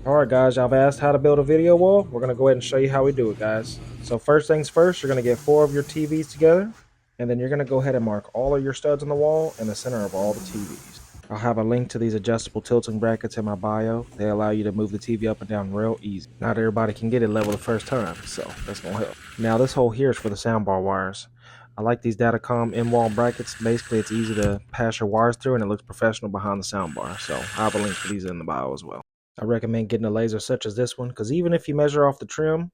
Alright guys, y'all have asked how to build a video wall. We're going to go ahead and show you how we do it, guys. So first things first, you're going to get 4 of your TVs together, and then you're going to go ahead and mark all of your studs on the wall in the center of all the TVs. I'll have a link to these adjustable tilting brackets in my bio. They allow you to move the TV up and down real easy. Not everybody can get it level the first time, so that's going to help. Now this hole here is for the soundbar wires. I like these Datacom in-wall brackets. Basically, it's easy to pass your wires through and it looks professional behind the soundbar. So I'll have a link for these in the bio as well. I recommend getting a laser such as this one because even if you measure off the trim,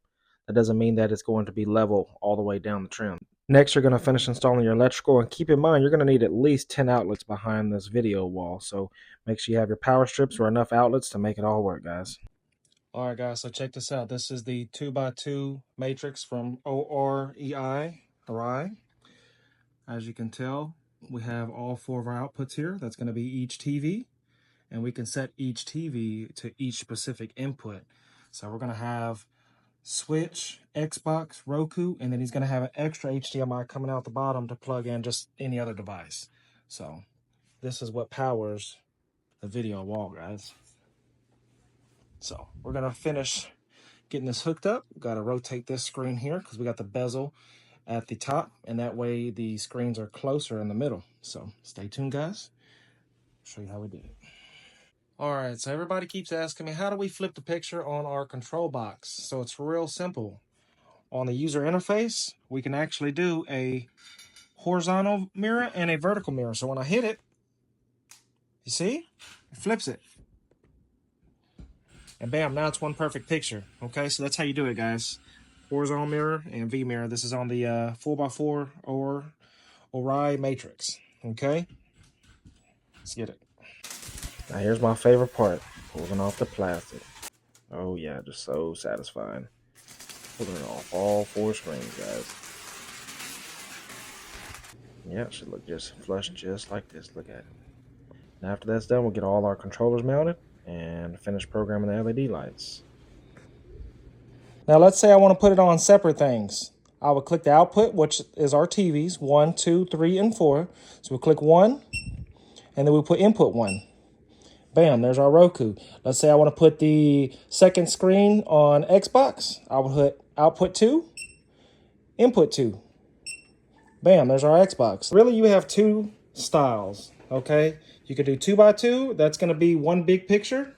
that doesn't mean that it's going to be level all the way down the trim. Next, you're going to finish installing your electrical, and keep in mind you're going to need at least 10 outlets behind this video wall, so make sure you have your power strips or enough outlets to make it all work, guys. Alright guys, so check this out. This is the 2x2 matrix from OREI. As you can tell, we have all 4 of our outputs here. That's going to be each TV. And we can set each TV to each specific input. So we're going to have Switch, Xbox, Roku, and then he's going to have an extra HDMI coming out the bottom to plug in just any other device. So this is what powers the video wall, guys. So we're going to finish getting this hooked up. We've got to rotate this screen here because we got the bezel at the top, and that way the screens are closer in the middle. So stay tuned, guys. I'll show you how we do it. Alright, so everybody keeps asking me, how do we flip the picture on our control box? So it's real simple. On the user interface, we can actually do a horizontal mirror and a vertical mirror. So when I hit it, you see? It flips it. And bam, now it's one perfect picture. Okay, so that's how you do it, guys. Horizontal mirror and V mirror. This is on the 4x4 or OREI matrix. Okay? Let's get it. Now here's my favorite part, pulling off the plastic. Oh yeah, just so satisfying. Pulling it off all 4 screens, guys. Yeah, it should look just flush just like this. Look at it. And after that's done, we'll get all our controllers mounted and finish programming the LED lights. Now let's say I want to put it on separate things. I would click the output, which is our TVs, 1, 2, 3, and 4. So we'll click 1, and then we'll put input 1. Bam, there's our Roku. Let's say I want to put the second screen on Xbox. I would hit output 2, input 2. Bam, there's our Xbox. Really, you have 2 styles, okay? You can do 2x2, that's going to be one big picture.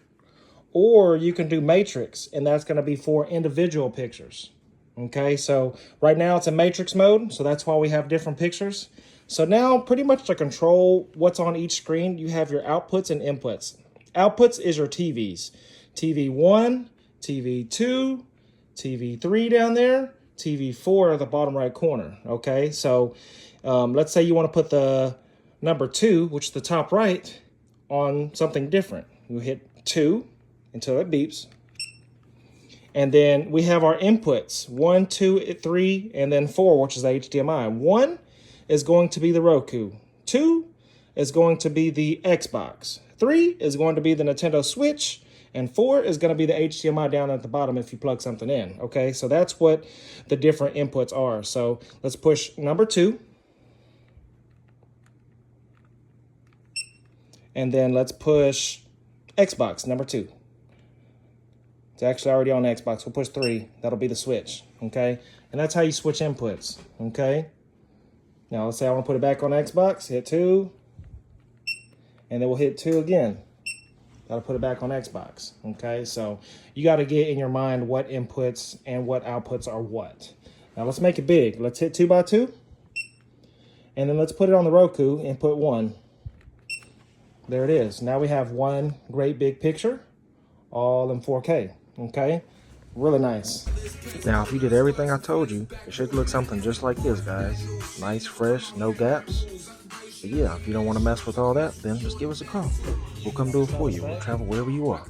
Or you can do matrix, and that's going to be 4 individual pictures. Okay, so right now it's in matrix mode, so that's why we have different pictures. So now pretty much to control what's on each screen, you have your outputs and inputs. Outputs is your TVs. TV 1, TV 2, TV 3 down there, TV 4 at the bottom right corner. Okay, so let's say you want to put the number 2, which is the top right, on something different. You hit 2 until it beeps. And then we have our inputs, 1, 2, 3, and then 4, which is the HDMI. 1 is going to be the Roku. 2 is going to be the Xbox. 3 is going to be the Nintendo Switch. And 4 is going to be the HDMI down at the bottom if you plug something in. Okay, so that's what the different inputs are. So let's push number 2. And then let's push Xbox, number 2. It's actually already on Xbox. We'll push 3. That'll be the Switch, okay? And that's how you switch inputs, okay? Now, let's say I want to put it back on Xbox. Hit 2. And then we'll hit 2 again. That'll put it back on Xbox, okay? So you got to get in your mind what inputs and what outputs are what. Now, let's make it big. Let's hit 2x2. And then let's put it on the Roku, input 1. There it is. Now we have one great big picture, all in 4K. Okay, really nice. Now, if you did everything I told you, it should look something just like this, guys. Nice, fresh, no gaps. But yeah, if you don't want to mess with all that, then just give us a call. We'll come do it for you. We'll travel wherever you are.